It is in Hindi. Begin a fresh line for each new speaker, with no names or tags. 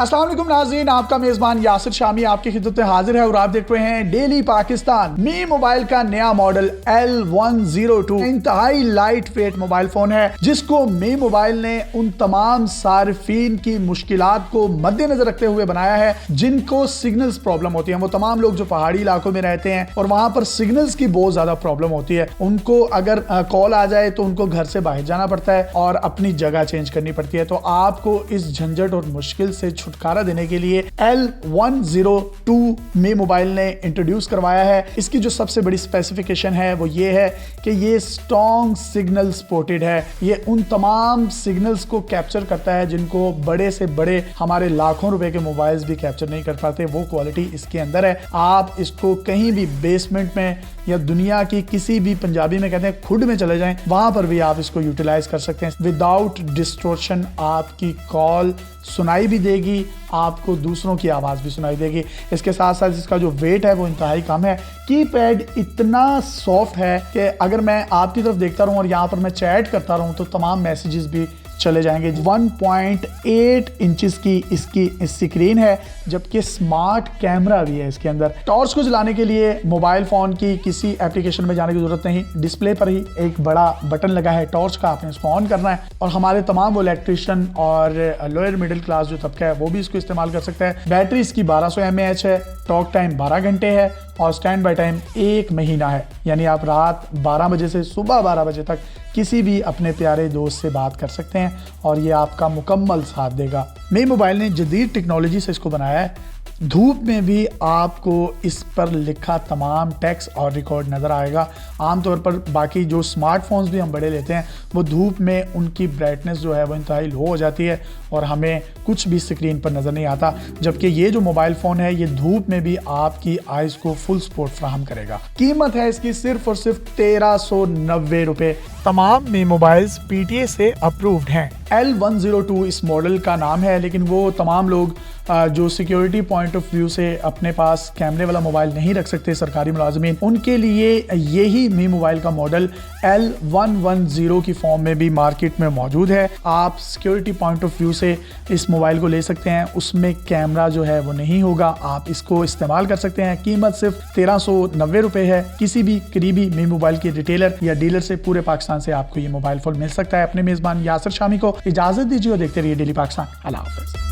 अस्सलाम वालेकुम नाज़रीन, आपका मेज़बान यासिर शामी आपकी खिदमत में हाजिर है और आप देख रहे हैं डेली पाकिस्तान। मी मोबाइल का नया मॉडल L102 इंतहाई लाइट वेट मोबाइल फोन है, जिसको मी मोबाइल ने उन तमाम सार्फिन की मुश्किलात को मद्देनजर रखते हुए बनाया है जिनको सिग्नल्स प्रॉब्लम होती है। वो तमाम लोग जो पहाड़ी इलाकों में रहते हैं और वहां पर सिग्नल्स की बहुत ज्यादा प्रॉब्लम होती है, उनको अगर कॉल आ जाए तो उनको घर से बाहर जाना पड़ता है और अपनी जगह चेंज करनी पड़ती है। तो आपको इस झंझट और मुश्किल से छुटकारा देने के लिए L102 मी मोबाइल ने इंट्रोड्यूस करवाया है। इसकी जो सबसे बड़ी स्पेसिफिकेशन है वो ये है कि ये स्ट्रॉन्ग सिग्नल सपोर्टेड है। ये उन तमाम सिग्नल्स को कैप्चर करता है जिनको बड़े से बड़े हमारे लाखों रुपए के मोबाइल्स भी कैप्चर नहीं कर पाते। वो क्वालिटी इसके अंदर है। आप इसको कहीं भी बेसमेंट में या दुनिया की किसी भी, पंजाबी में कहते हैं, खुड में चले जाएं, वहां पर भी आप इसको यूटिलाइज कर सकते हैं। विदाउट डिस्टॉर्शन आपकी कॉल सुनाई भी देगी, आपको दूसरों की आवाज़ भी सुनाई देगी। इसके साथ साथ इसका जो वेट है वो इंतहाई कम है। कीपैड इतना सॉफ्ट है कि अगर मैं आपकी तरफ देखता रहूं और यहाँ पर मैं चैट करता रहूं तो तमाम मैसेजेस भी चले जाएंगे। 1.8 इंचेस की इसकी स्क्रीन है, जबकि स्मार्ट कैमरा भी है इसके अंदर। टॉर्च को जलाने के लिए मोबाइल फोन की किसी एप्लीकेशन में जाने की जरूरत नहीं, डिस्प्ले पर ही एक बड़ा बटन लगा है टॉर्च का, आपने इसको ऑन करना है और हमारे तमाम वो इलेक्ट्रिशियन और लोअर मिडिल क्लास जो तबका है वो भी इसको इस्तेमाल कर सकता है। बैटरी इसकी 1200 mAh है, टॉक टाइम 12 घंटे है और स्टैंड बाय टाइम 1 महीना है। यानी आप रात 12 बजे से सुबह 12 बजे तक किसी भी अपने प्यारे दोस्त से बात कर सकते हैं और ये आपका मुकम्मल साथ देगा। मी मोबाइल ने जदीद टेक्नोलॉजी से इसको बनाया है। धूप में भी आपको इस पर लिखा तमाम टेक्स्ट और रिकॉर्ड नज़र आएगा। आमतौर पर बाकी जो स्मार्टफोन्स भी हम बड़े लेते हैं वो धूप में उनकी ब्राइटनेस जो है वो इंतहाई लो हो जाती है और हमें कुछ भी स्क्रीन पर नज़र नहीं आता, जबकि ये जो मोबाइल फ़ोन है ये धूप में भी आपकी आइज़ को फुल सपोर्ट फ्राहम करेगा। कीमत है इसकी सिर्फ और सिर्फ 1390 रुपये। तमाम मी मोबाइल्स PTA से अप्रूव्ड हैं। L102 इस मॉडल का नाम है, लेकिन वो तमाम लोग जो सिक्योरिटी पॉइंट ऑफ व्यू से अपने पास कैमरे वाला मोबाइल नहीं रख सकते, सरकारी मुलाजमीन, उनके लिए यही मी मोबाइल का मॉडल L110 की फॉर्म में भी मार्केट में मौजूद है। आप सिक्योरिटी पॉइंट ऑफ व्यू से इस मोबाइल को ले सकते हैं, उसमें कैमरा जो है वो नहीं होगा, आप इसको इस्तेमाल कर सकते हैं। कीमत सिर्फ 1390 रुपये है। किसी भी करीबी मी मोबाइल के रिटेलर या डीलर से पूरे पाकिस्तान से आपको ये मोबाइल फोन मिल सकता है। अपने मेजबान यासिर शामी को इजाजत दीजिए और देखते रहिए डेली पाकिस्तान। अल्लाह हाफ़िज़।